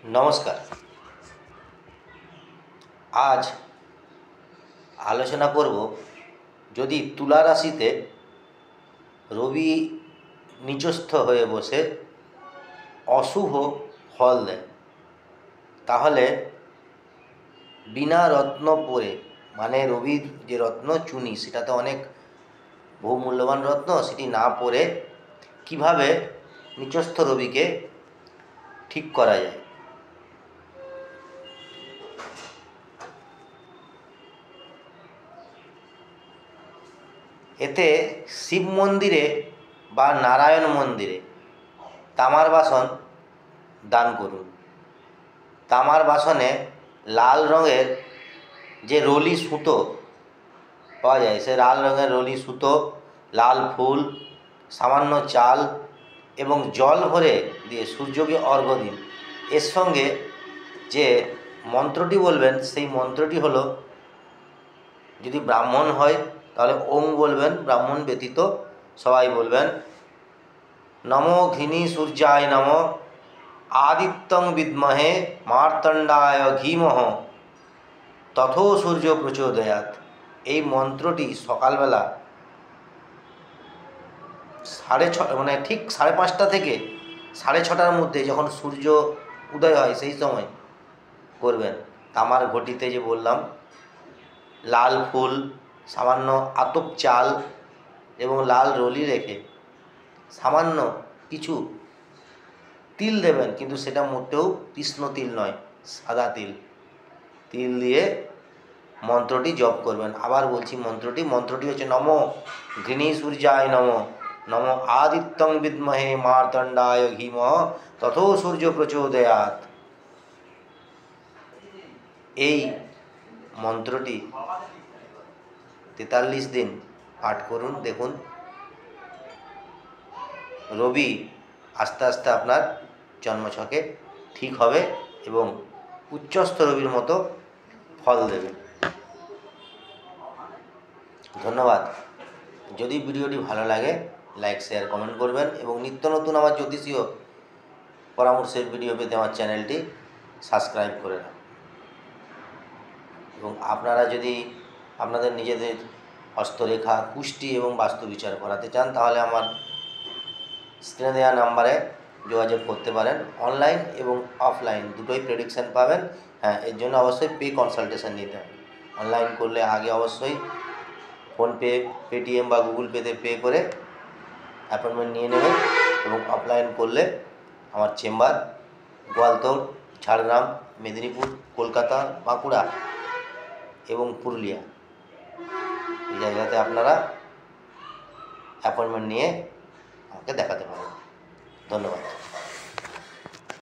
নমস্কার। আজ আলোচনা করব, যদি তুলা রাশিতে রবি নিচস্থ হয়ে বসে অশুভ ফল দেয়, তাহলে বিনা রত্ন পরে, মানে রবির যে রত্ন চুনি, সেটাতে অনেক বহুমূল্যবান রত্ন, সেটি না পরে কিভাবে নিচস্থ রবিকে ঠিক করা যায়। এতে শিব মন্দিরে বা নারায়ণ মন্দিরে তামার বাসন দান করুন। তামার বাসনে লাল রঙের যে রলি সুতো পাওয়া যায়, সে লাল রঙের রলি সুতো, লাল ফুল, সামান্য চাল এবং জল ভরে দিয়ে সূর্যকে অর্ঘ্য দিন। এর সঙ্গে যে মন্ত্রটি বলবেন, সেই মন্ত্রটি হলো, যদি ব্রাহ্মণ হয় তাহলে ওম বলবেন, ব্রাহ্মণ ব্যতীত সবাই বলবেন, নমো ঘৃণী সূর্যায় নম, আদিত্যং বিদ্মহে মার্তণ্ডায় ধীমহ, তথো সূর্য প্রচোদয়াৎ। এই মন্ত্রটি সকালবেলা 6:30 ঠিক 5:30 থেকে 6:30টার মধ্যে, যখন সূর্য উদয় হয় সেই সময় করবেন। তামার ঘটিতে যে বললাম, লাল ফুল, সামান্য আতপ চাল এবং লাল রলি রেখে সামান্য কিছু তিল দেবেন, কিন্তু সেটা মোটেও কৃষ্ণ তিল নয়, সাদা তিল। তিল দিয়ে মন্ত্রটি জপ করবেন। আবার বলছি মন্ত্রটি হচ্ছে, নম ঘৃণী সূর্যায় নম, নম আদিত্যং বিদ্মহে মার্তণ্ডায় ধীমহ, তথো সূর্য প্রচোদয়াৎ। এই মন্ত্রটি 43 দিন পাঠ করুন। দেখুন, রবি আস্তে আস্তে আপনার জন্মছকে ঠিক হবে এবং উচ্চস্থ রবির মতো ফল দেবে। ধন্যবাদ। যদি ভিডিওটি ভালো লাগে, লাইক, শেয়ার, কমেন্ট করবেন এবং নিত্য নতুন আমার জ্যোতিষীয় পরামর্শের ভিডিও পেতে আমার চ্যানেলটি সাবস্ক্রাইব করে রাখুন। এবং আপনারা যদি আপনাদের নিজেদের হস্তরেখা, কুষ্টি এবং বাস্তু বিচার করাতে চান, তাহলে আমার স্ক্রিনে দেওয়া নাম্বারে যোগাযোগ করতে পারেন। অনলাইন এবং অফলাইন দুটোই প্রেডিকশান পাবেন। হ্যাঁ, এর জন্য অবশ্যই পে কনসালটেশন নিতে হবে। অনলাইন করলে আগে অবশ্যই ফোনপে, পেটিএম বা গুগল পেতে পে করে অ্যাপয়েন্টমেন্ট নিয়ে নেবেন। এবং অফলাইন করলে আমার চেম্বার গোয়ালতোড়, ঝাড়গ্রাম, মেদিনীপুর, কলকাতা, বাঁকুড়া এবং পুরুলিয়া, এই জায়গাতে আপনারা অ্যাপয়েন্টমেন্ট নিয়ে আমাকে দেখাতে পারেন। ধন্যবাদ।